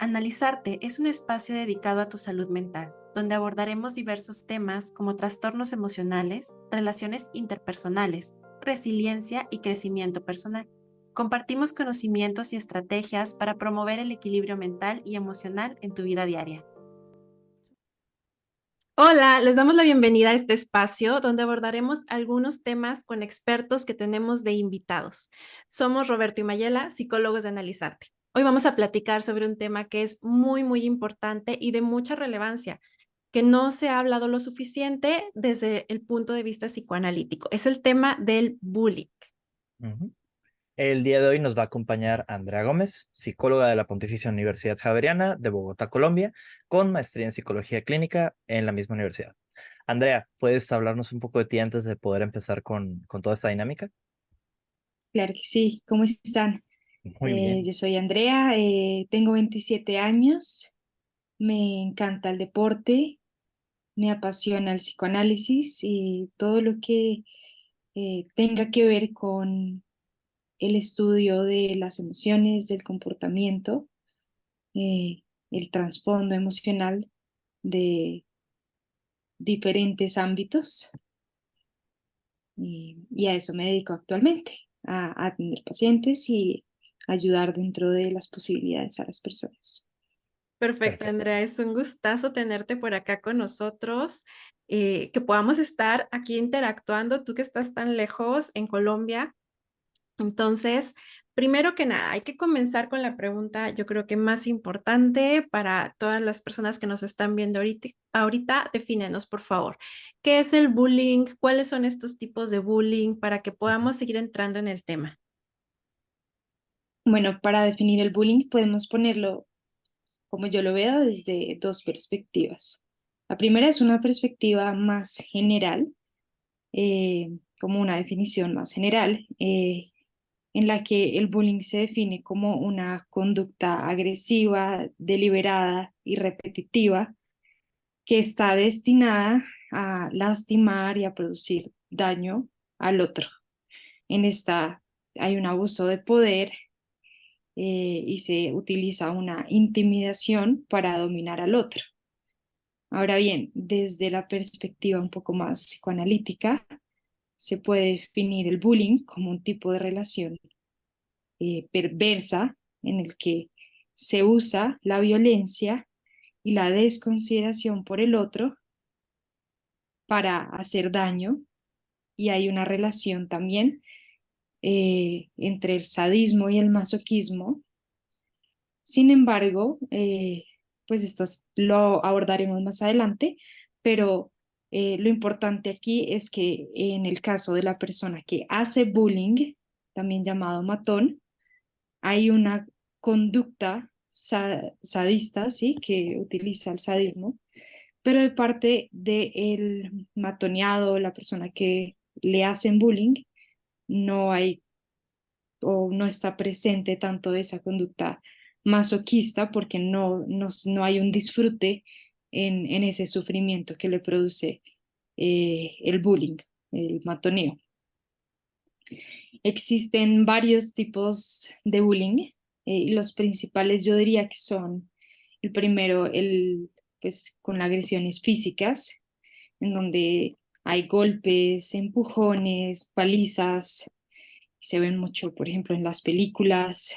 Analizarte es un espacio dedicado a tu salud mental, donde abordaremos diversos temas como trastornos emocionales, relaciones interpersonales, resiliencia y crecimiento personal. Compartimos conocimientos y estrategias para promover el equilibrio mental y emocional en tu vida diaria. Hola, les damos la bienvenida a este espacio donde abordaremos algunos temas con expertos que tenemos de invitados. Somos Roberto y Mayela, psicólogos de Analizarte. Hoy vamos a platicar sobre un tema que es muy importante y de mucha relevancia, que no se ha hablado lo suficiente desde el punto de vista psicoanalítico. Es el tema del bullying. Ujú. El día de hoy nos va a acompañar Andrea Gómez, psicóloga de la Pontificia Universidad Javeriana de Bogotá, Colombia, con maestría en psicología clínica en la misma universidad. Andrea, ¿puedes hablarnos un poco de ti antes de poder empezar con toda esta dinámica? Claro que sí, ¿cómo están? Muy bien. Yo soy Andrea, tengo 27 años, me encanta el deporte, me apasiona el psicoanálisis y todo lo que tenga que ver con el estudio de las emociones, del comportamiento, eh, el trasfondo emocional de diferentes ámbitos y a eso me dedico actualmente, a atender pacientes y ayudar dentro de las posibilidades a las personas. Perfecto, Perfecto. Andrea, es un gustazo tenerte por acá con nosotros, que podamos estar aquí interactuando, tú que estás tan lejos en Colombia. Entonces, primero que nada, hay que comenzar con la pregunta, yo creo que más importante para todas las personas que nos están viendo ahorita, defínenos, por favor, ¿qué es el bullying? ¿Cuáles son estos tipos de bullying para que Ujú. podamos seguir entrando en el tema? Bueno, para definir el bullying podemos ponerlo, como yo lo veo, desde dos perspectivas. La primera es una perspectiva más general, como una definición más general, en la que el bullying se define como una conducta agresiva, deliberada y repetitiva que está destinada a lastimar y a producir daño al otro. En esta hay un abuso de poder y se utiliza una intimidación para dominar al otro. Ahora bien, desde la perspectiva un poco más psicoanalítica, se puede definir el bullying como un tipo de relación perversa en el que se usa la violencia y la desconsideración por el otro para hacer daño, y hay una relación también entre el sadismo y el masoquismo. Sin embargo, pues lo abordaremos más adelante, pero lo importante aquí es que en el caso de la persona que hace bullying, también llamado matón, hay una conducta sadista, ¿sí? Que utiliza el sadismo, pero de parte del matoneado, la persona que le hacen bullying, no hay o no está presente tanto esa conducta masoquista porque no hay un disfrute en ese sufrimiento que le produce el bullying, el matoneo. Existen varios tipos de bullying y los principales yo diría que son el primero, pues, con agresiones físicas, en donde hay golpes, empujones, palizas, se ven mucho, por ejemplo, en las películas,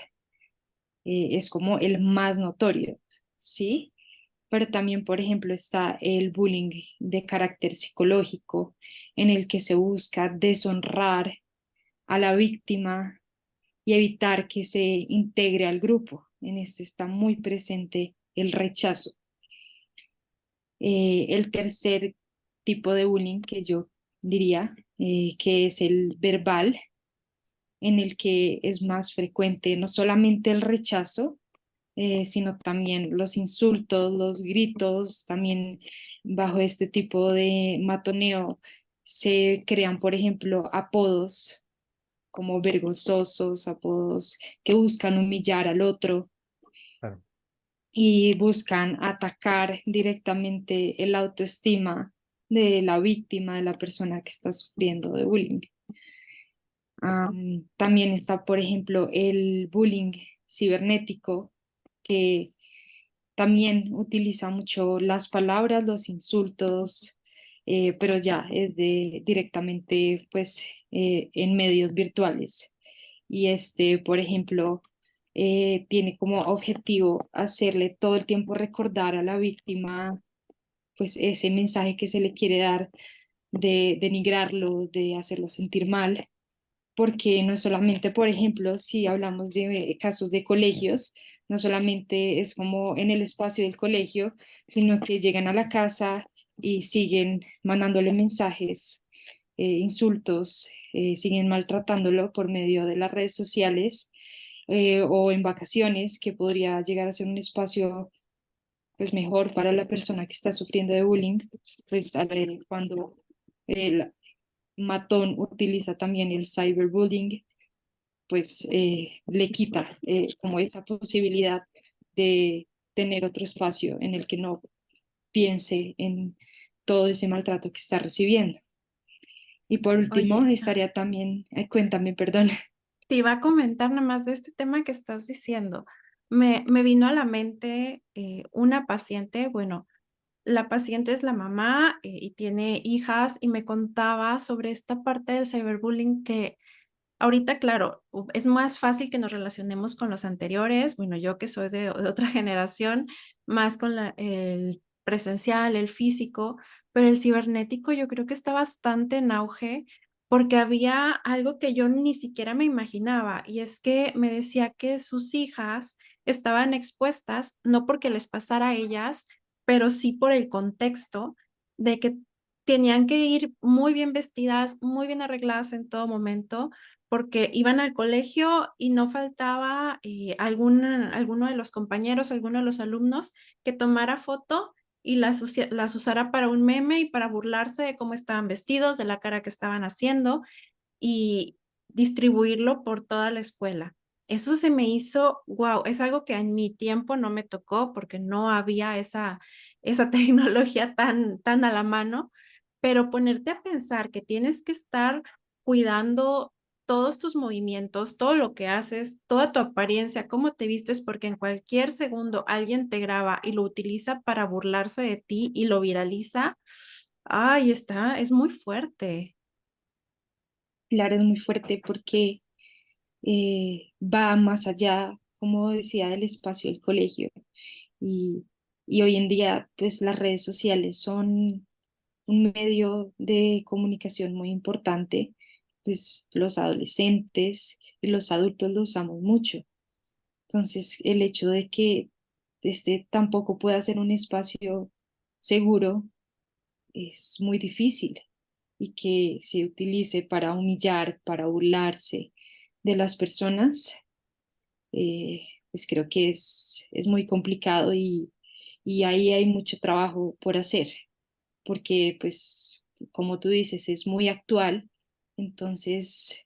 es como el más notorio, ¿sí? Pero también, por ejemplo, está el bullying de carácter psicológico, en el que se busca deshonrar a la víctima y evitar que se integre al grupo. En este está muy presente el rechazo. El tercer tipo de bullying que yo diría que es el verbal, en el que es más frecuente no solamente el rechazo, sino también los insultos, los gritos. También bajo este tipo de matoneo se crean, por ejemplo, apodos como vergonzosos, apodos que buscan humillar al otro Claro. y buscan atacar directamente el autoestima de la víctima, de la persona que está sufriendo de bullying. También está, por ejemplo, el bullying cibernético, que También utiliza mucho las palabras, los insultos, pero ya es directamente pues en medios virtuales. Y por ejemplo, tiene como objetivo hacerle todo el tiempo recordar a la víctima pues ese mensaje que se le quiere dar de denigrarlo, de hacerlo sentir mal, porque no solamente, por ejemplo, si hablamos de casos de colegios, no solamente es como en el espacio del colegio, sino que llegan a la casa y siguen mandándole mensajes, insultos, siguen maltratándolo por medio de las redes sociales, o en vacaciones, que podría llegar a ser un espacio pues mejor para la persona que está sufriendo de bullying, pues cuando el matón utiliza también el cyberbullying, pues le quita como esa posibilidad de tener otro espacio en el que no piense en todo ese maltrato que está recibiendo. Y por último, Oye, estaría también, cuéntame, perdón. te iba a comentar nada más de este tema que estás diciendo. Me vino a la mente una paciente, bueno, la paciente es la mamá y tiene hijas y me contaba sobre esta parte del cyberbullying que ahorita, claro, es más fácil que nos relacionemos con los anteriores. Bueno, yo que soy de otra generación, más con el presencial, el físico, pero el cibernético yo creo que está bastante en auge porque había algo que yo ni siquiera me imaginaba y es que me decía que sus hijas estaban expuestas, no porque les pasara a ellas, pero sí por el contexto de que tenían que ir muy bien vestidas, muy bien arregladas en todo momento porque iban al colegio y no faltaba alguno de los compañeros, alguno de los alumnos que tomara foto y las usara para un meme y para burlarse de cómo estaban vestidos, de la cara que estaban haciendo y distribuirlo por toda la escuela. Eso se me hizo, wow, es algo que en mi tiempo no me tocó porque no había esa tecnología tan a la mano, pero ponerte a pensar que tienes que estar cuidando todos tus movimientos, todo lo que haces, toda tu apariencia, cómo te vistes, porque en cualquier segundo alguien te graba y lo utiliza para burlarse de ti y lo viraliza. Ay, es muy fuerte. Claro, es muy fuerte porque va más allá, como decía, del espacio del colegio. Y, y hoy en día, pues las redes sociales son un medio de comunicación muy importante, pues los adolescentes y los adultos lo usamos mucho. Entonces, el hecho de que este tampoco pueda ser un espacio seguro es muy difícil y que se utilice para humillar, para burlarse de las personas, pues creo que es muy complicado y ahí hay mucho trabajo por hacer, porque pues como tú dices, es muy actual, entonces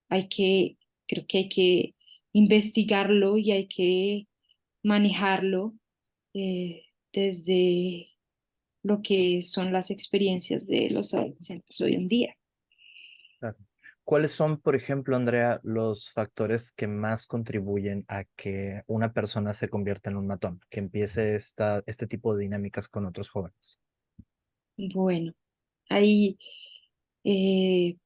hay que, creo que hay que investigarlo y hay que manejarlo desde lo que son las experiencias de los adolescentes hoy en día. Claro. ¿Cuáles son, por ejemplo, Andrea, los factores que más contribuyen a que una persona se convierta en un matón, que empiece este tipo de dinámicas con otros jóvenes? Bueno, ahí eh,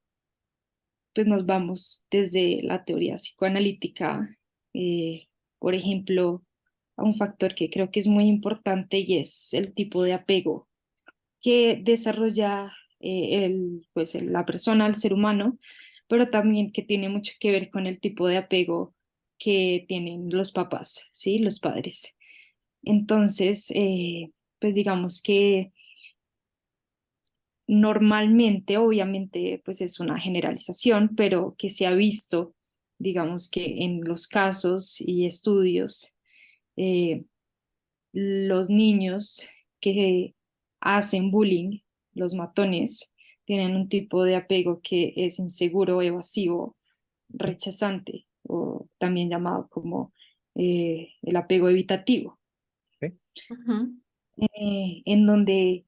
pues nos vamos desde la teoría psicoanalítica, eh, por ejemplo, a un factor que creo que es muy importante y es el tipo de apego que desarrolla la persona, el ser humano, pero también que tiene mucho que ver con el tipo de apego que tienen los papás, ¿sí? Los padres. Entonces, pues digamos que normalmente, obviamente, pues es una generalización, pero que se ha visto, digamos que en los casos y estudios, eh, los niños que hacen bullying, los matones, tienen un tipo de apego que es inseguro, evasivo, rechazante, o también llamado como el apego evitativo, ¿Sí? Ujú. en donde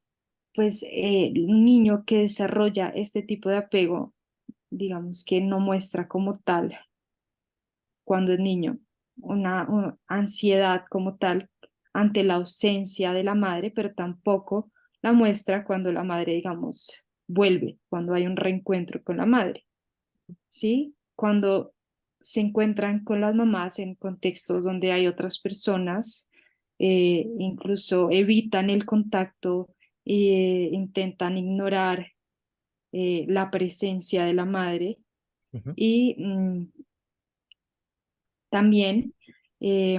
pues un niño que desarrolla este tipo de apego, digamos que no muestra como tal cuando es niño una ansiedad como tal, ante la ausencia de la madre, pero tampoco la muestra cuando la madre, digamos, vuelve, cuando hay un reencuentro con la madre, ¿sí? Cuando se encuentran con las mamás en contextos donde hay otras personas, incluso evitan el contacto e intentan ignorar la presencia de la madre Ujú, y también, eh,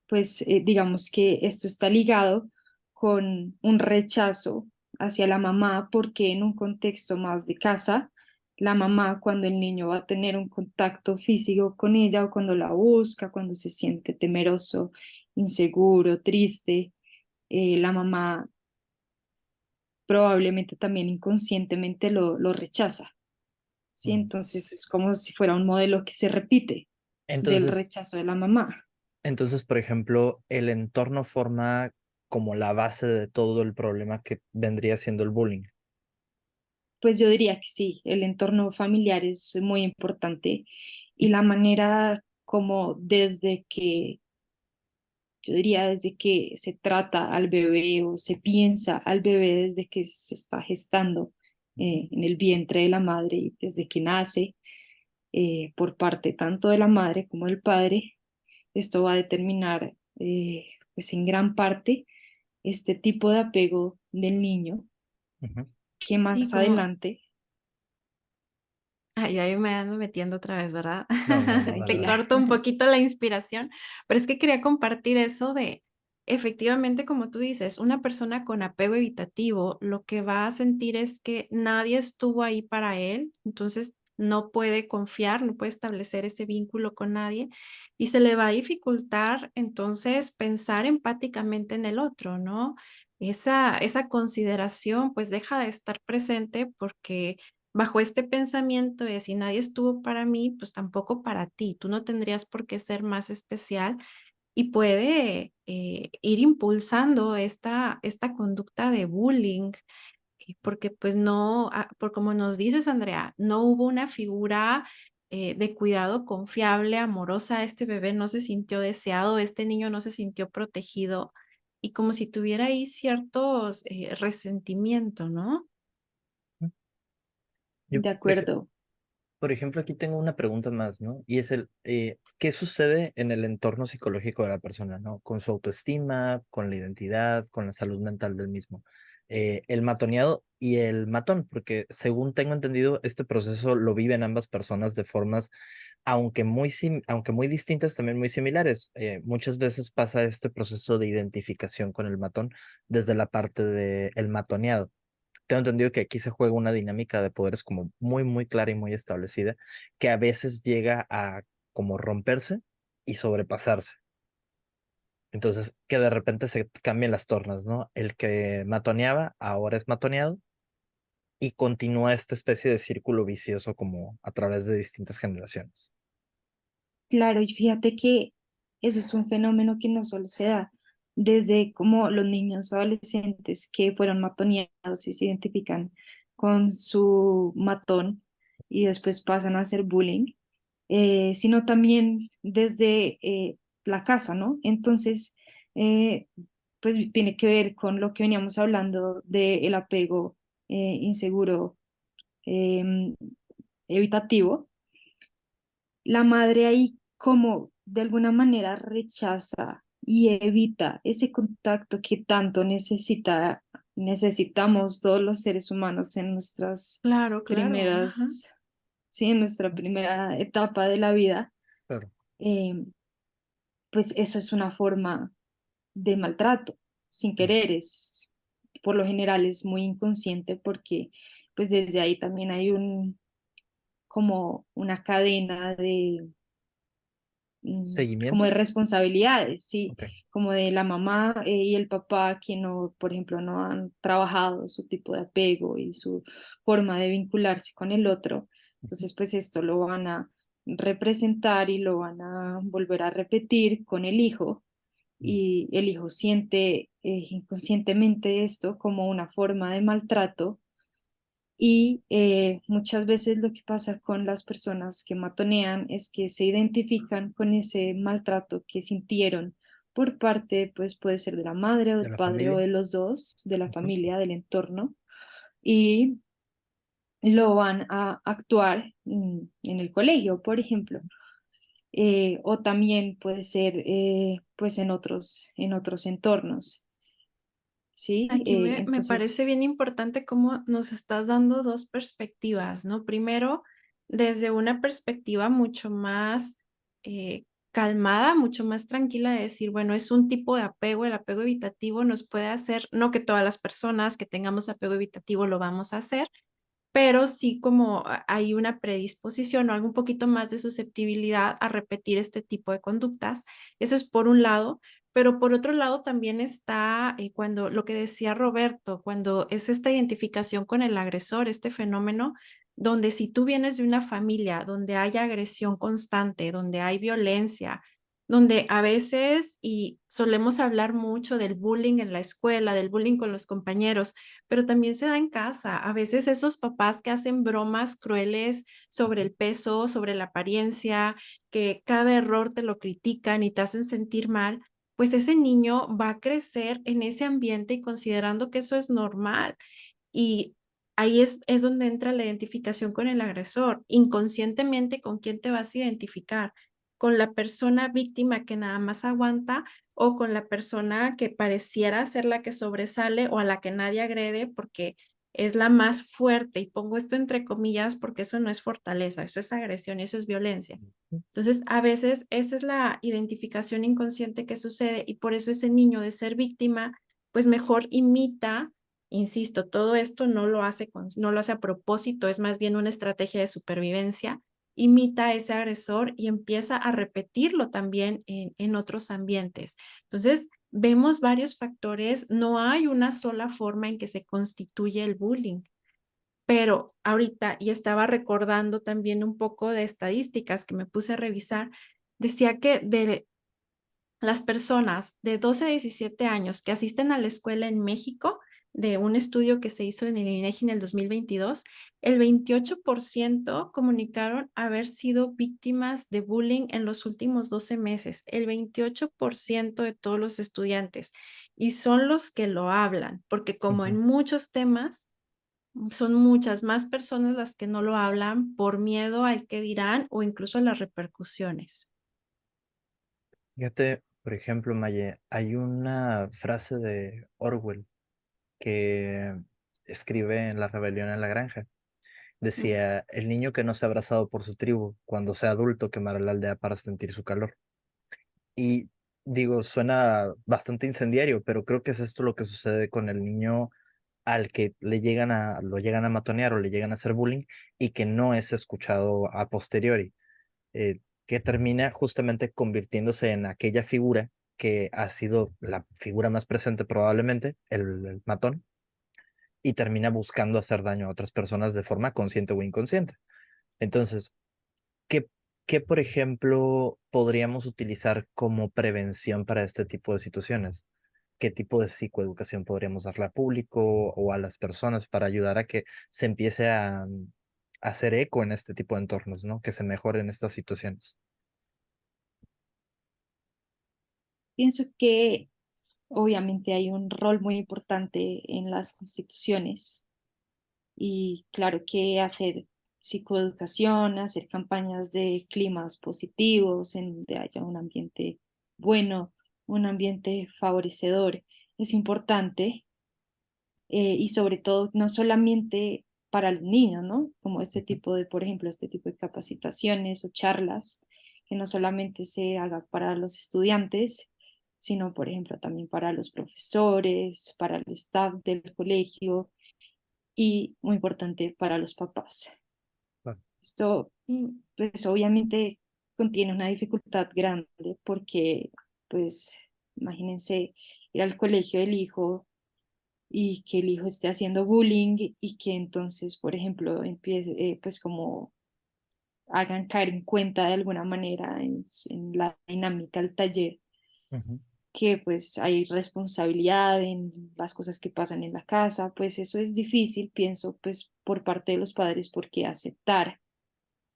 pues digamos que esto está ligado con un rechazo hacia la mamá porque en un contexto más de casa, la mamá cuando el niño va a tener un contacto físico con ella o cuando la busca, cuando se siente temeroso, inseguro, triste, la mamá probablemente también inconscientemente lo rechaza, ¿sí? mm. Entonces es como si fuera un modelo que se repite del Entonces, rechazo de la mamá. entonces, por ejemplo, el entorno forma como la base de todo el problema que vendría siendo el bullying. Pues yo diría que sí, el entorno familiar es muy importante y la manera como yo diría desde que se trata al bebé o se piensa al bebé desde que se está gestando en el vientre de la madre y desde que nace por parte tanto de la madre como del padre, esto va a determinar pues en gran parte este tipo de apego del niño Ujú. que Sí, más como, adelante, ay, ahí me ando metiendo otra vez, ¿verdad? No, no, no, dale, Te dale. tranquila. corto un poquito la inspiración, pero es que quería compartir eso de, efectivamente, como tú dices, una persona con apego evitativo lo que va a sentir es que nadie estuvo ahí para él, entonces no puede confiar, no puede establecer ese vínculo con nadie y se le va a dificultar entonces pensar empáticamente en el otro, ¿no? Esa consideración pues deja de estar presente porque bajo este pensamiento de si nadie estuvo para mí, pues tampoco para ti. Tú no tendrías por qué ser más especial y puede ir impulsando esta conducta de bullying, porque pues no, por como nos dices, Andrea, no hubo una figura de cuidado confiable, amorosa. Este bebé no se sintió deseado, este niño no se sintió protegido y como si tuviera ahí ciertos resentimiento, ¿no? Yo, De acuerdo. por ejemplo, aquí tengo una pregunta más, ¿no? Y es ¿qué sucede en el entorno psicológico de la persona, ¿no? Con su autoestima, con la identidad, con la salud mental del mismo. El matoneado y el matón, porque según tengo entendido, este proceso lo viven ambas personas de formas, aunque muy distintas, también muy similares. Muchas veces pasa este proceso de identificación con el matón desde la parte del matoneado. Tengo entendido que aquí se juega una dinámica de poderes como muy, muy clara y muy establecida, que a veces llega a como romperse y sobrepasarse. Entonces, que de repente se cambien las tornas, ¿no? El que matoneaba ahora es matoneado y continúa esta especie de círculo vicioso como a través de distintas generaciones. Claro, y fíjate que eso es un fenómeno que no solo se da desde como los niños adolescentes que fueron matoneados y se identifican con su matón y después pasan a hacer bullying, sino también desde la casa, ¿no? Entonces, eh, pues tiene que ver con lo que veníamos hablando del apego inseguro, em, evitativo. La madre ahí como de alguna manera rechaza y evita ese contacto que tanto necesitamos todos los seres humanos en nuestras Claro, claro. Ajá. primeras, sí, en nuestra primera etapa de la vida, Claro. eh, pues eso es una forma de maltrato, sin Mm. querer, por lo general es muy inconsciente porque pues desde ahí también hay como una cadena de como de ¿Seguimiento? responsabilidades, sí, Ok. como de la mamá y el papá que no, por ejemplo, no han trabajado su tipo de apego y su forma de vincularse con el otro. Ujú, Entonces, pues esto lo van a representar y lo van a volver a repetir con el hijo mm. y el hijo siente inconscientemente esto como una forma de maltrato y muchas veces lo que pasa con las personas que matonean es que se identifican con ese maltrato que sintieron por parte, pues puede ser de la madre o de del la padre o familia. de los dos, de la Ujú. familia, del entorno, y lo van a actuar en el colegio, por ejemplo. O también puede ser pues en otros entornos, ¿sí? Aquí me Entonces, parece bien importante cómo nos estás dando dos perspectivas, ¿no? Primero, desde una perspectiva mucho más calmada, mucho más tranquila de decir, bueno, es un tipo de apego, el apego evitativo nos puede hacer, no que todas las personas que tengamos apego evitativo lo vamos a hacer, pero sí como hay una predisposición o algo un poquito más de susceptibilidad a repetir este tipo de conductas. Eso es por un lado, pero por otro lado también está cuando lo que decía Roberto, cuando es esta identificación con el agresor, este fenómeno donde si tú vienes de una familia donde hay agresión constante, donde hay violencia, donde a veces, y solemos hablar mucho del bullying en la escuela, del bullying con los compañeros, pero también se da en casa. A veces esos papás que hacen bromas crueles sobre el peso, sobre la apariencia, que cada error te lo critican y te hacen sentir mal, pues ese niño va a crecer en ese ambiente y considerando que eso es normal. Y ahí es donde entra la identificación con el agresor. Inconscientemente, ¿con quién te vas a identificar? ¿Con la persona víctima que nada más aguanta o con la persona que pareciera ser la que sobresale o a la que nadie agrede porque es la más fuerte? Y pongo esto entre comillas porque eso no es fortaleza, eso es agresión y eso es violencia. Entonces, a veces esa es la identificación inconsciente que sucede y por eso ese niño de ser víctima, pues mejor imita. Insisto, todo esto no lo hace a propósito, es más bien una estrategia de supervivencia. Imita a ese agresor y empieza a repetirlo también en otros ambientes. Entonces, vemos varios factores, no hay una sola forma en que se constituye el bullying, pero ahorita, y estaba recordando también un poco de estadísticas que me puse a revisar, decía que de las personas de 12 a 17 años que asisten a la escuela en México, de un estudio que se hizo en el INEGI en el 2022, el 28% comunicaron haber sido víctimas de bullying en los últimos 12 meses, el 28% de todos los estudiantes, y son los que lo hablan, porque como en Ujú. muchos temas, son muchas más personas las que no lo hablan por miedo al que dirán o incluso a las repercusiones. Fíjate, por ejemplo, Maye, hay una frase de Orwell que escribe en La rebelión en la granja. Mm. Decía, el niño que no se ha abrazado por su tribu, cuando sea adulto quemará la aldea para sentir su calor. Y digo, suena bastante incendiario, pero creo que es esto lo que sucede con el niño al que lo llegan a matonear o le llegan a hacer bullying y que no es escuchado a posteriori, que termina justamente convirtiéndose en aquella figura que ha sido la figura más presente probablemente, el matón, y termina buscando hacer daño a otras personas de forma consciente o inconsciente. Entonces, ¿qué, por ejemplo, podríamos utilizar como prevención para este tipo de situaciones? ¿Qué tipo de psicoeducación podríamos darle al público o a las personas para ayudar a que se empiece a hacer eco en este tipo de entornos, ¿no? Que se mejoren estas situaciones. pienso que obviamente hay un rol muy importante en las instituciones y claro que hacer psicoeducación, hacer campañas de climas positivos, en donde haya un ambiente bueno, un ambiente favorecedor, es importante y sobre todo no solamente para los niños, ¿no? Como este Ujú. tipo de, por ejemplo, este tipo de capacitaciones o charlas, que no solamente se haga para los estudiantes, sino, por ejemplo, también para los profesores, para el staff del colegio y, muy importante, para los papás. Bueno, Esto, Y pues, obviamente contiene una dificultad grande porque, pues, imagínense ir al colegio del hijo y que el hijo esté haciendo bullying y que entonces, por ejemplo, empiece, pues como hagan caer en cuenta de alguna manera en la dinámica del taller, ujú. que pues hay responsabilidad en las cosas que pasan en la casa, pues eso es difícil, pienso, pues por parte de los padres, porque aceptar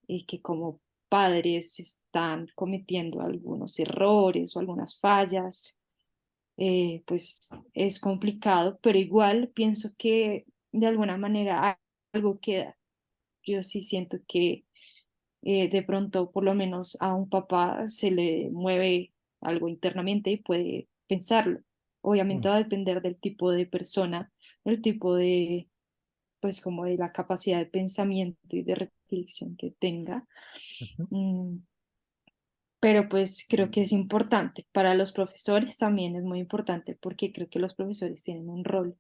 que como padres están cometiendo algunos errores o algunas fallas, pues es complicado, pero igual pienso que de alguna manera algo queda. Yo sí siento que de pronto por lo menos a un papá se le mueve algo internamente y puede pensarlo. Obviamente Mm, va a depender del tipo de persona, del tipo de, pues como de la capacidad de pensamiento y de reflexión que tenga. ujú, Mm, pero pues creo que es importante. Para los profesores también es muy importante porque creo que los profesores tienen un rol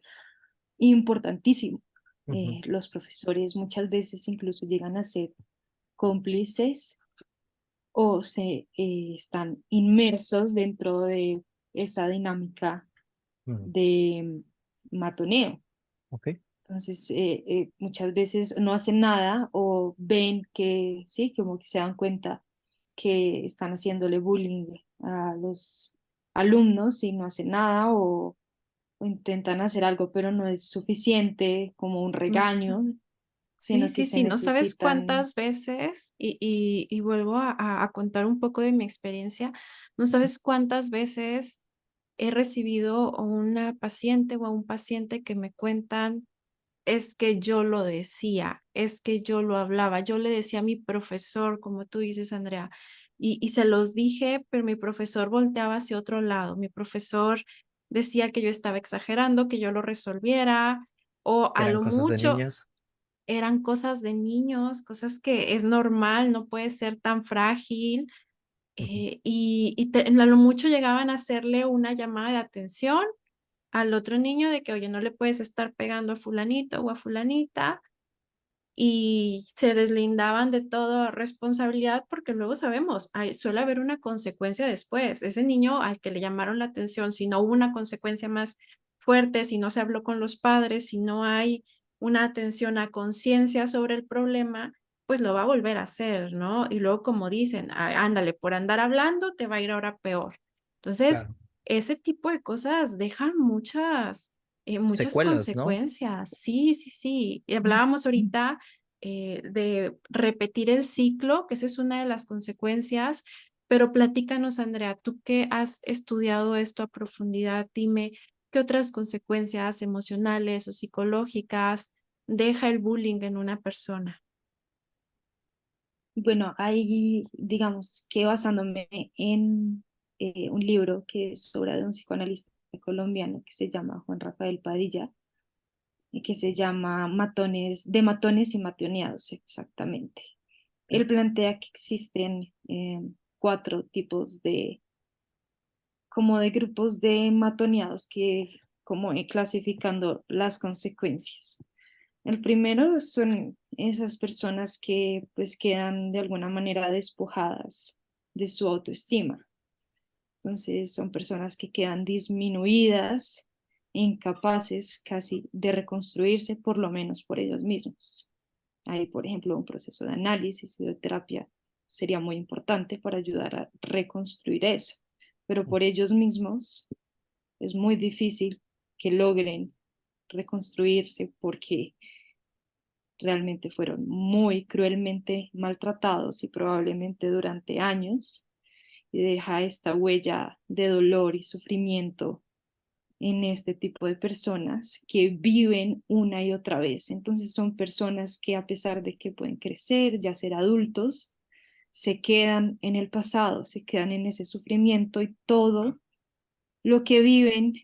importantísimo. ujú, Los profesores muchas veces incluso llegan a ser cómplices o se están inmersos dentro de esa dinámica mm, de matoneo. ok, Entonces, muchas veces no hacen nada o ven que, sí, como que se dan cuenta que están haciéndole bullying a los alumnos y no hacen nada o intentan hacer algo, pero no es suficiente como un Sí, regaño, sí, sino que sí, se sí, no sabes necesitan. cuántas veces, y vuelvo a contar un poco de mi experiencia, no sabes cuántas veces he recibido a una paciente o a un paciente que me cuentan, es que yo lo decía, es que yo lo hablaba, yo le decía a mi profesor, como tú dices, Andrea, y se los dije, pero mi profesor volteaba hacia otro lado, mi profesor decía que yo estaba exagerando, que yo lo resolviera, o que a eran lo cosas de mucho niños. eran cosas de niños, cosas que es normal, no puede ser tan frágil, Ujú, a lo mucho llegaban a hacerle una llamada de atención al otro niño de que, oye, no le puedes estar pegando a fulanito o a fulanita, y se deslindaban de toda responsabilidad porque luego sabemos, suele haber una consecuencia después. Ese niño al que le llamaron la atención, si no hubo una consecuencia más fuerte, si no se habló con los padres, si no hay una atención a conciencia sobre el problema, pues lo va a volver a hacer, ¿no? Y luego, como dicen, ándale, por andar hablando te va a ir ahora peor. Entonces, claro. ese tipo de cosas dejan muchas Secuelas, ¿no? consecuencias. Sí, sí, sí. Y hablábamos ahorita de repetir el ciclo, que esa es una de las consecuencias, pero platícanos, Andrea, tú que has estudiado esto a profundidad, dime qué otras consecuencias emocionales o psicológicas deja el bullying en una persona. Bueno, ahí digamos que basándome en un libro que es obra de un psicoanalista colombiano que se llama Juan Rafael Padilla, y que se llama Matones, de matones y matoneados exactamente. Ok, Él plantea que existen cuatro tipos de, como de grupos de matoneados que, como clasificando las consecuencias. El primero son esas personas que pues quedan de alguna manera despojadas de su autoestima. Entonces son personas que quedan disminuidas e incapaces casi de reconstruirse por lo menos por ellos mismos. Hay, por ejemplo, un proceso de análisis y de terapia sería muy importante para ayudar a reconstruir eso, pero por ellos mismos es muy difícil que logren reconstruirse porque realmente fueron muy cruelmente maltratados y probablemente durante años, y deja esta huella de dolor y sufrimiento en este tipo de personas que viven una y otra vez. Entonces son personas que a pesar de que pueden crecer, ya ser adultos, se quedan en el pasado, se quedan en ese sufrimiento y todo lo que viven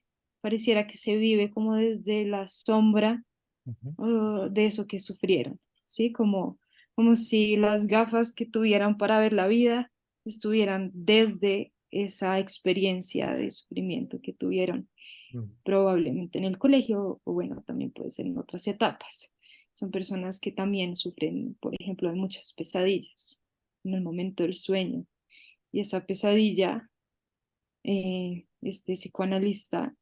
pareciera que se vive como desde la sombra ujú, de eso que sufrieron, ¿sí? Como si las gafas que tuvieran para ver la vida estuvieran desde esa experiencia de sufrimiento que tuvieron mm, probablemente en el colegio o bueno, también puede ser en otras etapas. Son personas que también sufren, por ejemplo, de muchas pesadillas en el momento del sueño. Y esa pesadilla, este psicoanalista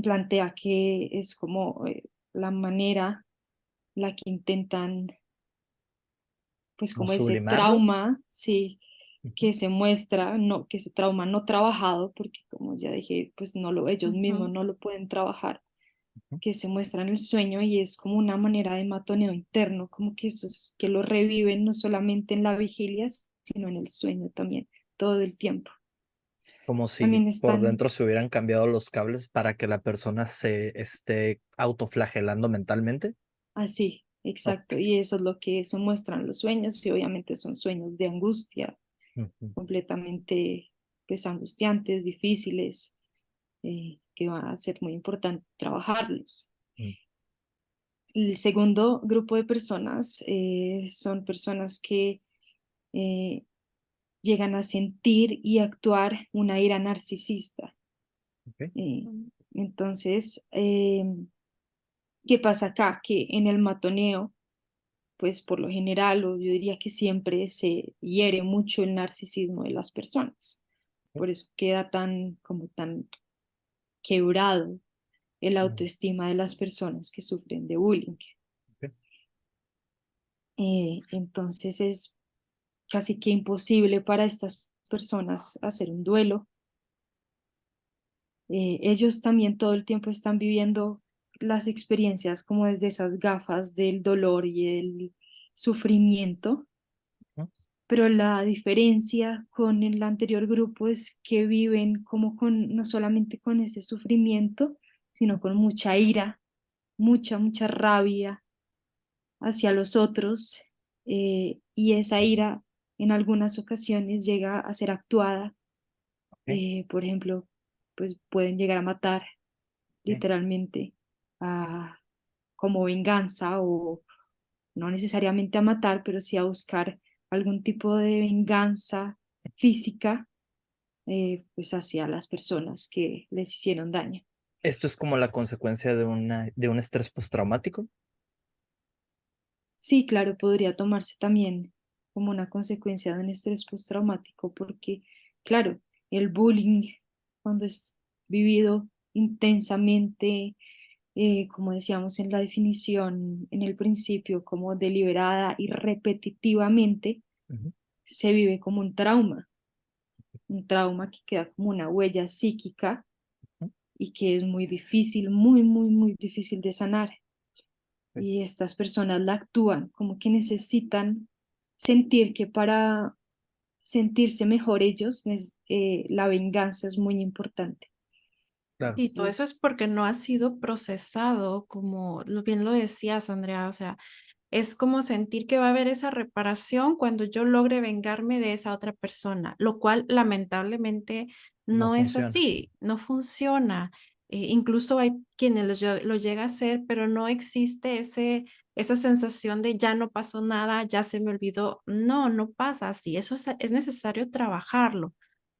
plantea que es como la manera la que intentan, pues como como ese sublimarlo. trauma, sí, Ujú, que se muestra, no, que ese trauma no trabajado, porque como ya dije, pues no lo, ellos mismos Ujú. no lo pueden trabajar, ujú, que se muestra en el sueño y es como una manera de matoneo interno, como que eso es, que lo reviven no solamente en la vigilia, sino en el sueño también, todo el tiempo. Como si También por están dentro se hubieran cambiado los cables para que la persona se esté autoflagelando mentalmente. así, Ok. exacto, y eso es lo que se muestran los sueños, y obviamente son sueños de angustia, Ujú, completamente pues angustiantes, difíciles, que va a ser muy importante trabajarlos. mm, El segundo grupo de personas son personas que eh, llegan a sentir y actuar una ira narcisista. ok, Eh, entonces, ¿qué pasa acá? Que en el matoneo, pues por lo general, o yo diría que siempre se hiere mucho el narcisismo de las personas. ok, Por eso queda tan, como tan quebrado el mm, autoestima de las personas que sufren de bullying. ok, Entonces es casi que imposible para estas personas hacer un duelo. Ellos también todo el tiempo están viviendo las experiencias como desde esas gafas del dolor y el sufrimiento, ujú, pero la diferencia con el anterior grupo es que viven como con, no solamente con ese sufrimiento, sino con mucha ira, mucha rabia hacia los otros, y esa ira en algunas ocasiones llega a ser actuada. ok, Por ejemplo, pues pueden llegar a matar ok. literalmente, a, como venganza, o no necesariamente a matar, pero sí a buscar algún tipo de venganza física, pues hacia las personas que les hicieron daño. Esto es como la consecuencia de un estrés postraumático. Sí, claro, podría tomarse también como una consecuencia de un estrés postraumático, porque, claro, el bullying, cuando es vivido intensamente, como decíamos en la definición en el principio, como deliberada y repetitivamente, Ujú, se vive como un trauma que queda como una huella psíquica ujú, y que es muy difícil, muy difícil de sanar. ok, Y estas personas la actúan como que necesitan sentir que para sentirse mejor ellos, la venganza es muy importante. claro. Y todo eso es Entonces, porque no ha sido procesado, como bien lo decías, Andrea, o sea, es como sentir que va a haber esa reparación cuando yo logre vengarme de esa otra persona, lo cual lamentablemente No no es funciona. así, no funciona. Incluso hay quienes lo llega a hacer, pero no existe esa sensación de ya no pasó nada, ya se me olvidó. No, no pasa así. Eso es necesario trabajarlo,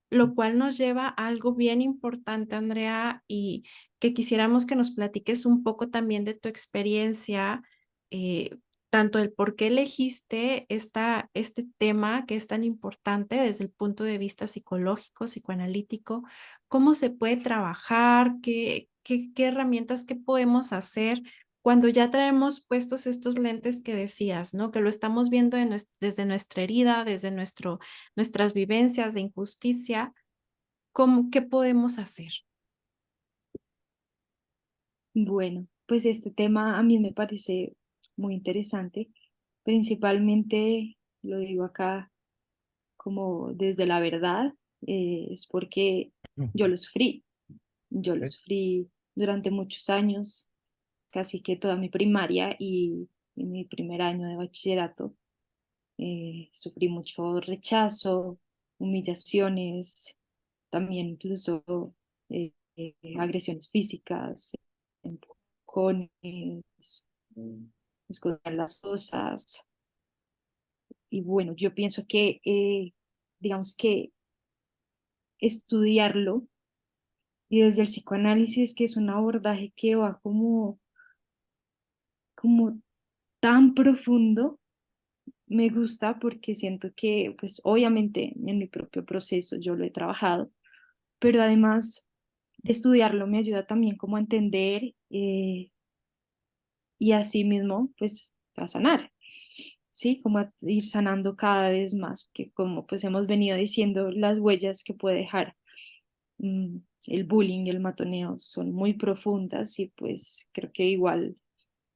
lo cual nos lleva a algo bien importante, Andrea, y que quisiéramos que nos platiques un poco también de tu experiencia, eh, tanto el por qué elegiste este tema que es tan importante desde el punto de vista psicológico, psicoanalítico, cómo se puede trabajar, qué herramientas, qué podemos hacer cuando ya traemos puestos estos lentes que decías, ¿no? Que lo estamos viendo desde nuestra herida, desde nuestras vivencias de injusticia, ¿qué podemos hacer? bueno, pues este tema a mí me parece muy interesante, principalmente lo digo acá como desde la verdad, es porque yo Ujú, lo sufrí, yo lo ok, sufrí durante muchos años, casi que toda mi primaria y en mi primer año de bachillerato. Sufrí mucho rechazo, humillaciones, también incluso agresiones físicas, empujones, esconder las cosas. Y bueno, yo pienso que, digamos que estudiarlo, y desde el psicoanálisis, que es un abordaje que va como tan profundo, me gusta porque siento que, pues obviamente en mi propio proceso yo lo he trabajado, pero además estudiarlo me ayuda también como a entender, y así mismo pues a sanar, ¿sí? Como a ir sanando cada vez más, que como pues hemos venido diciendo, las huellas que puede dejar mm, el bullying y el matoneo son muy profundas, y pues creo que igual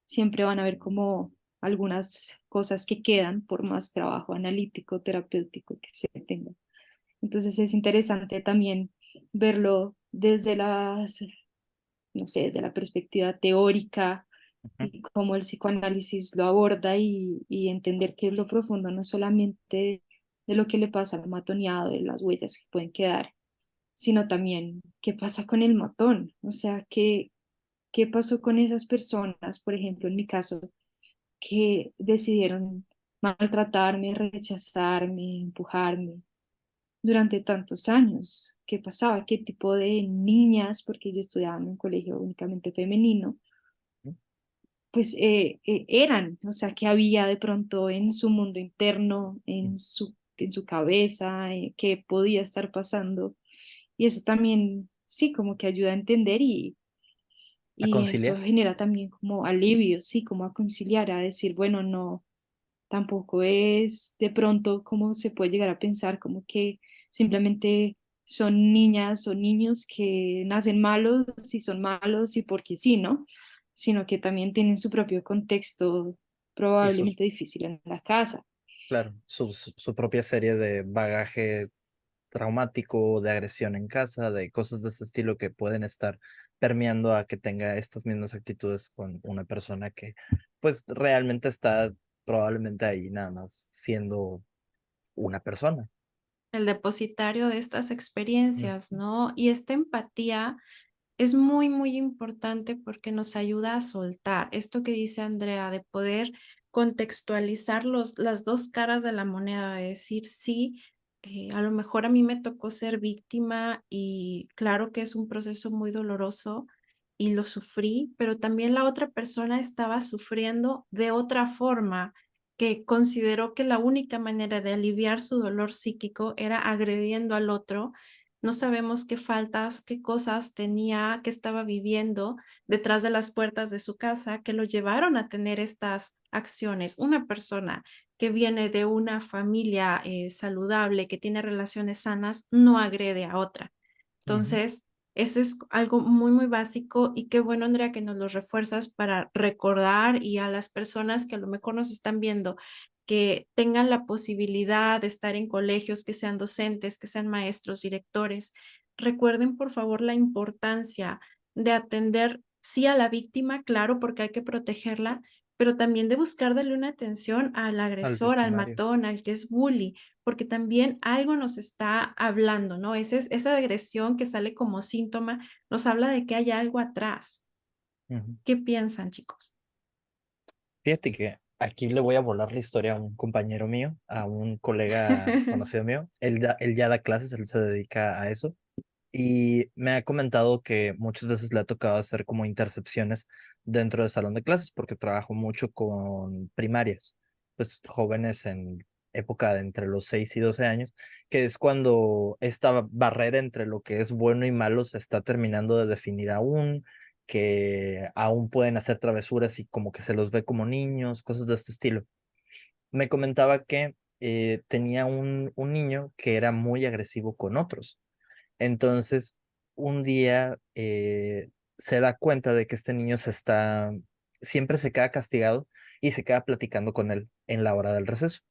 siempre van a haber como algunas cosas que quedan por más trabajo analítico, terapéutico que se tenga. Entonces es interesante también verlo desde no sé, desde la perspectiva teórica Ujú. y cómo el psicoanálisis lo aborda y entender qué es lo profundo, no solamente de lo que le pasa al matoneado, de las huellas que pueden quedar, sino también qué pasa con el matón, o sea, qué pasó con esas personas, por ejemplo, en mi caso, que decidieron maltratarme, rechazarme, empujarme durante tantos años. ¿Qué pasaba? ¿Qué tipo de niñas, porque yo estudiaba en un colegio únicamente femenino, pues eran, o sea, que había de pronto en su mundo interno, en su cabeza, qué podía estar pasando? Y eso también, sí, como que ayuda a entender A y eso conciliar. genera también como alivio, sí, como a conciliar, a decir, bueno, no, tampoco es de pronto como se puede llegar a pensar, como que simplemente son niñas o niños que nacen malos y son malos y porque sí, ¿no? Sino que también tienen su propio contexto Y sus, probablemente difícil en la casa. claro, su propia serie de bagaje traumático, de agresión en casa, de cosas de ese estilo que pueden estar permeando a que tenga estas mismas actitudes con una persona que pues realmente está probablemente ahí nada más siendo una persona. El depositario de estas Ujú. experiencias, ¿no? Y esta empatía es muy, muy importante porque nos ayuda a soltar esto que dice Andrea, de poder contextualizar las dos caras de la moneda, de decir, sí, a lo mejor a mí me tocó ser víctima y claro que es un proceso muy doloroso y lo sufrí, pero también la otra persona estaba sufriendo de otra forma que consideró que la única manera de aliviar su dolor psíquico era agrediendo al otro. No sabemos qué faltas, qué cosas tenía, qué estaba viviendo detrás de las puertas de su casa que lo llevaron a tener estas acciones. Una persona que viene de una familia saludable, que tiene relaciones sanas, no agrede a otra. Ujú. Entonces, eso es algo muy, muy básico y qué bueno, Andrea, que nos lo refuerzas para recordar y a las personas que a lo mejor nos están viendo, que tengan la posibilidad de estar en colegios, que sean docentes, que sean maestros, directores. Recuerden, por favor, la importancia de atender, sí, a la víctima, claro, porque hay que protegerla, pero también de buscar darle una atención al Al agresor, al victimario. matón, al que es bully, porque también algo nos está hablando, ¿no? Esa agresión que sale como síntoma nos habla de que hay algo atrás. Ujú. ¿Qué piensan, chicos? Fíjate que aquí le voy a volar la historia a un compañero mío, a un colega conocido mío. Él ya da clases, él se dedica a eso. Y me ha comentado que muchas veces le ha tocado hacer como intercepciones dentro del salón de clases porque trabajo mucho con primarias, pues jóvenes en época de entre los 6 y 12 años, que es cuando esta barrera entre lo que es bueno y malo se está terminando de definir aún, que aún pueden hacer travesuras y como que se los ve como niños, cosas de este estilo. Me comentaba que tenía un niño que era muy agresivo con otros. Entonces, un día se da cuenta de que este niño siempre se queda castigado y se queda platicando con él en la hora del receso.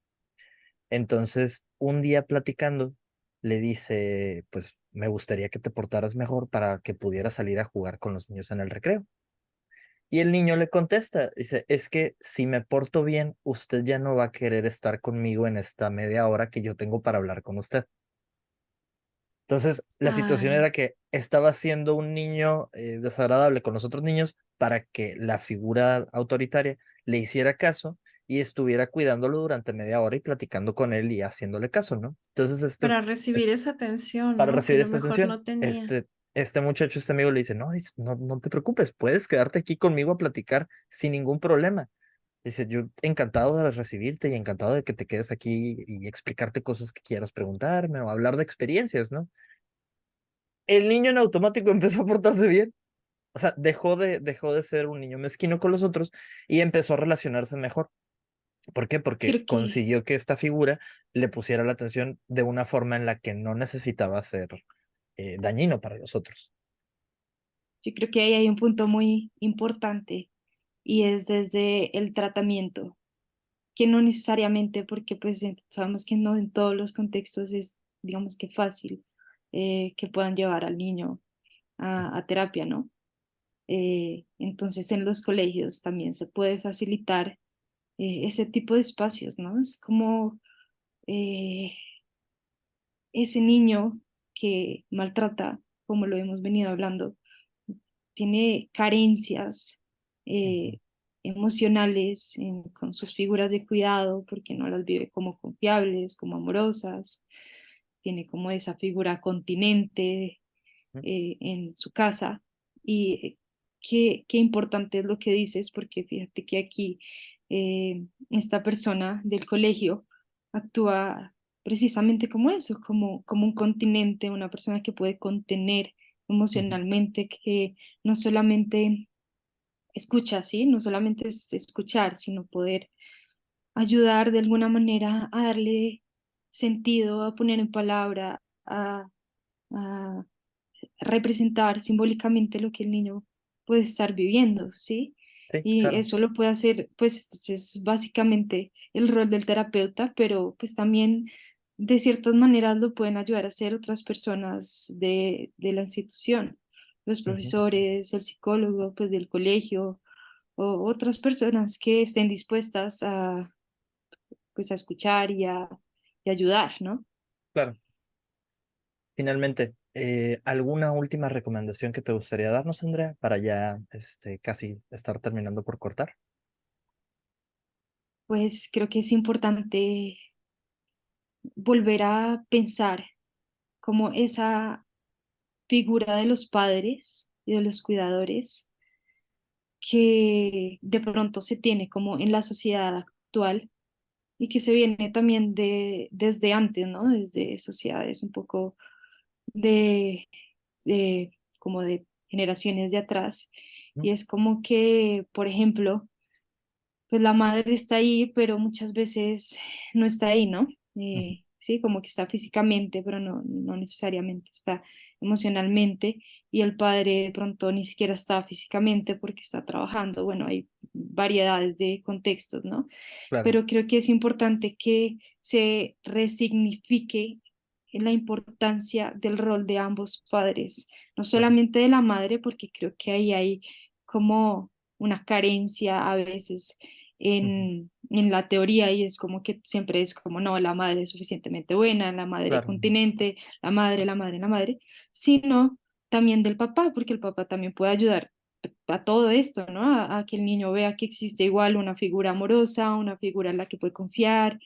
Entonces, un día platicando, le dice, pues me gustaría que te portaras mejor para que pudieras salir a jugar con los niños en el recreo. Y el niño le contesta, dice, es que si me porto bien, usted ya no va a querer estar conmigo en esta media hora que yo tengo para hablar con usted. Entonces, la situación Ay, era que estaba siendo un niño desagradable con los otros niños para que la figura autoritaria le hiciera caso y estuviera cuidándolo durante media hora y platicando con él y haciéndole caso, ¿no? Entonces, para recibir esa atención, para ¿no? Que a recibir lo esta mejor atención, no tenía. este muchacho, este amigo le dice, no, no te preocupes, puedes quedarte aquí conmigo a platicar sin ningún problema. Dice, yo encantado de recibirte y encantado de que te quedes aquí y explicarte cosas que quieras preguntarme o hablar de experiencias, ¿no? El niño en automático empezó a portarse bien. O sea, dejó de ser un niño mezquino con los otros y empezó a relacionarse mejor. ¿Por qué? Porque Creo que, consiguió que esta figura le pusiera la atención de una forma en la que no necesitaba ser dañino para los otros. yo creo que ahí hay un punto muy importante y es desde el tratamiento. que no necesariamente, porque pues sabemos que no en todos los contextos es, digamos que fácil que puedan llevar al niño a terapia, ¿no? Entonces en los colegios también se puede facilitar ese tipo de espacios, ¿no? Es como eh, ese niño que maltrata, como lo hemos venido hablando, tiene carencias Ujú, eh, emocionales con sus figuras de cuidado porque no las vive como confiables, como amorosas, tiene como esa figura continente ujú, en su casa. Y qué importante es lo que dices, porque fíjate que aquí esta persona del colegio actúa precisamente como eso, como un continente, una persona que puede contener ujú. emocionalmente, que no solamente escucha, ¿sí? No solamente es escuchar, sino poder ayudar de alguna manera a darle sentido, a poner en palabra, a representar simbólicamente lo que el niño puede estar viviendo, ¿sí? Sí, Y claro. eso lo puede hacer, pues es básicamente el rol del terapeuta, pero pues también de ciertas maneras lo pueden ayudar a hacer otras personas de la institución, los Ujú, profesores, el psicólogo, pues del colegio, o otras personas que estén dispuestas a, pues, a escuchar y ayudar, ¿no? claro. Finalmente, ¿alguna última recomendación que te gustaría darnos, Andrea, para ya casi estar terminando por cortar? Pues creo que es importante volver a pensar como esa figura de los padres y de los cuidadores que de pronto se tiene como en la sociedad actual y que se viene también desde antes, ¿no? Desde sociedades un poco de, de como de generaciones de atrás. ¿No? Y es como que, por ejemplo, pues la madre está ahí, pero muchas veces no está ahí, ¿no? Ujú, Sí, como que está físicamente, pero no necesariamente está emocionalmente, y el padre de pronto ni siquiera está físicamente porque está trabajando. Bueno, hay variedades de contextos, ¿no? claro. Pero creo que es importante que se resignifique la importancia del rol de ambos padres, no Ujú, solamente de la madre, porque creo que ahí hay como una carencia a veces ujú, en la teoría y es como que siempre es como, no, la madre es suficientemente buena, la madre claro. continente, la madre, sino también del papá, porque el papá también puede ayudar a todo esto, ¿no? A que el niño vea que existe igual una figura amorosa, una figura en la que puede confiar,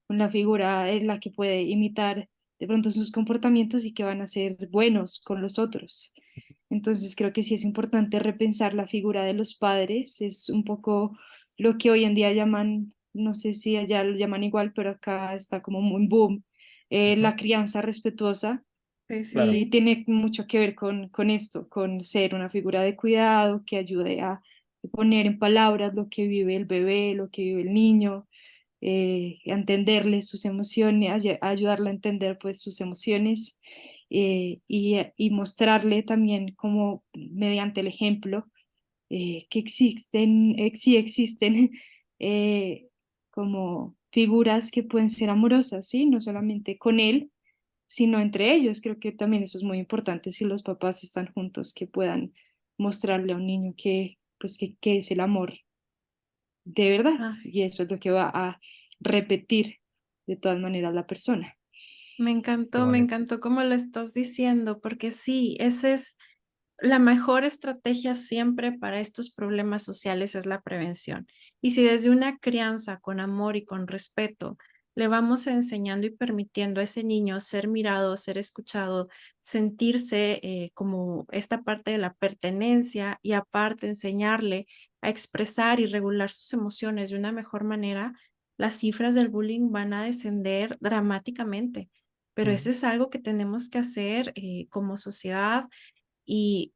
una figura en la que puede imitar de pronto sus comportamientos y que van a ser buenos con los otros. Entonces creo que sí es importante repensar la figura de los padres, es un poco lo que hoy en día llaman, no sé si allá lo llaman igual, pero acá está como muy boom, Ujú, la crianza respetuosa Sí, sí, claro. y sí. tiene mucho que ver con esto, con ser una figura de cuidado que ayude a poner en palabras lo que vive el bebé, lo que vive el niño, a entenderle sus emociones, a ayudarle a entender pues sus emociones y mostrarle también como mediante el ejemplo que sí existen eh, como figuras que pueden ser amorosas, ¿sí? No solamente con él, sino entre ellos. Creo que también eso es muy importante si los papás están juntos, que puedan mostrarle a un niño que, pues, que es el amor de verdad. Ay, Y eso es lo que va a repetir de todas maneras la persona. Qué me bonito. encantó cómo lo estás diciendo, porque sí, esa es la mejor estrategia siempre para estos problemas sociales es la prevención. Y si desde una crianza con amor y con respeto le vamos enseñando y permitiendo a ese niño ser mirado, ser escuchado, sentirse como esta parte de la pertenencia y aparte enseñarle a expresar y regular sus emociones de una mejor manera, las cifras del bullying van a descender dramáticamente. Pero Ujú, eso es algo que tenemos que hacer como sociedad y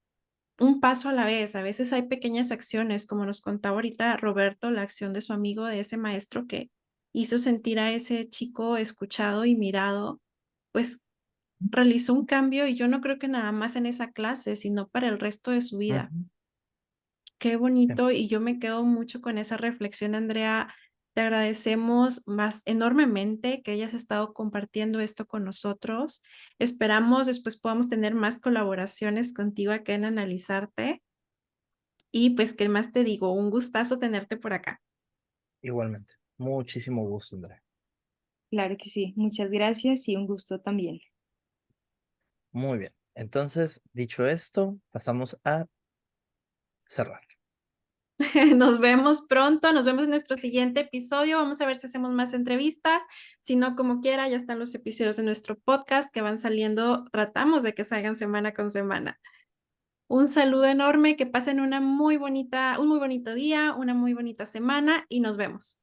un paso a la vez. A veces hay pequeñas acciones, como nos contaba ahorita Roberto, la acción de su amigo, de ese maestro que hizo sentir a ese chico escuchado y mirado, pues realizó un cambio y yo no creo que nada más en esa clase, sino para el resto de su vida. ujú, Qué sí, bonito y yo me quedo mucho con esa reflexión, Andrea. Te agradecemos más enormemente que hayas estado compartiendo esto con nosotros. Esperamos después podamos tener más colaboraciones contigo acá en Analizarte. Y pues, ¿qué más te digo? Un gustazo tenerte por acá. Igualmente. Muchísimo gusto, Andrea. Claro que sí, muchas gracias y un gusto también. Muy bien. Entonces, dicho esto, pasamos a cerrar. Nos vemos pronto, nos vemos en nuestro siguiente episodio. Vamos a ver si hacemos más entrevistas. Si no, como quiera, ya están los episodios de nuestro podcast que van saliendo. Tratamos de que salgan semana con semana. Un saludo enorme, que pasen una muy bonita, un muy bonito día, una muy bonita semana y nos vemos.